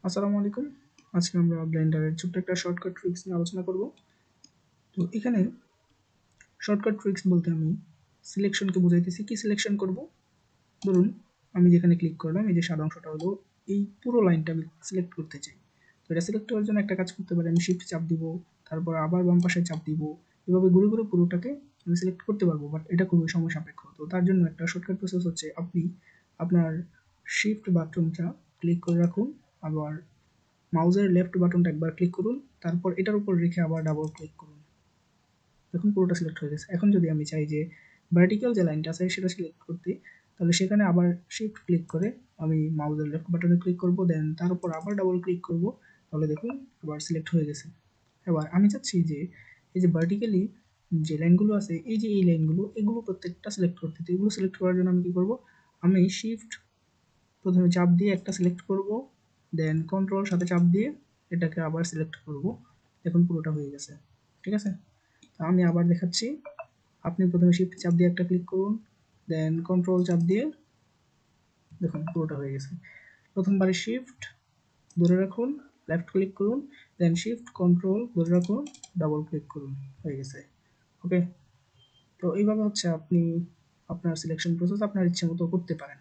আসসালামু আলাইকুম। আজকে আমরা ব্লেন্ডারের ছোট্ট একটা শর্টকাট ট্রিক্স নিয়ে আলোচনা করব। তো এখানে শর্টকাট ট্রিক্স বলতে আমি সিলেকশনকে বুঝাইতেছি। কি সিলেকশন করব? ধরুন আমি যেখানে ক্লিক করলাম, এই যে সাদা অংশটা হলো, এই পুরো লাইনটা আমি সিলেক্ট করতে চাই। তো এটা সিলেক্ট করার জন্য একটা কাজ করতে পারি, আমি শিফট চাপ দিব, তারপর আবার বাম পাশে চাপ দিব। এভাবে ঘুরে ঘুরে পুরোটাকে আমি সিলেক্ট করতে পারবো, বাট এটা খুবই সময় সাপেক্ষ। তো তার জন্য একটা শর্টকাট প্রসেস হচ্ছে, আপনি আপনার শিফট বাটনটা ক্লিক করে রাখুন, আবার মাউসের লেফট বাটনটা একবার ক্লিক করুন, তারপর এটার উপর রেখে আবার ডাবল ক্লিক করুন। দেখুন পুরোটা সিলেক্ট হয়ে গেছে। এখন যদি আমি চাই যে ভার্টিক্যাল যে লাইনটা আছে সেটা সিলেক্ট করতে, তাহলে সেখানে আবার শিফট ক্লিক করে আমি মাউসের লেফট বাটনে ক্লিক করব, দেন তার উপর আবার ডাবল ক্লিক করব, তাহলে দেখুন আবার সিলেক্ট হয়ে গেছে। এবার আমি চাচ্ছি যে এই যে ভার্টিক্যালি যে লাইনগুলো আছে, এই যে এই লাইনগুলো, এগুলো প্রত্যেকটা সিলেক্ট করতে। তো এগুলো সিলেক্ট করার জন্য আমি কি করব, আমি শিফট প্রথমে চাপ দিয়ে একটা সিলেক্ট করব, দেন কন্ট্রোল সাথে চাপ দিয়ে এটাকে আবার সিলেক্ট করব। দেখুন পুরোটা হয়ে গেছে। ঠিক আছে, তো আমি আবার দেখাচ্ছি। আপনি প্রথমে শিফট চাপ দিয়ে একটা ক্লিক করুন, দেন কন্ট্রোল চাপ দিয়ে, দেখুন পুরোটা হয়ে গেছে। প্রথমবারে শিফট ধরে রাখুন, লেফট ক্লিক করুন, দেন শিফট কন্ট্রোল ধরে রাখুন, ডাবল ক্লিক করুন, হয়ে গেছে। ওকে, তো এইভাবে হচ্ছে আপনি আপনার সিলেকশন প্রসেস আপনার ইচ্ছে মতো করতে পারেন।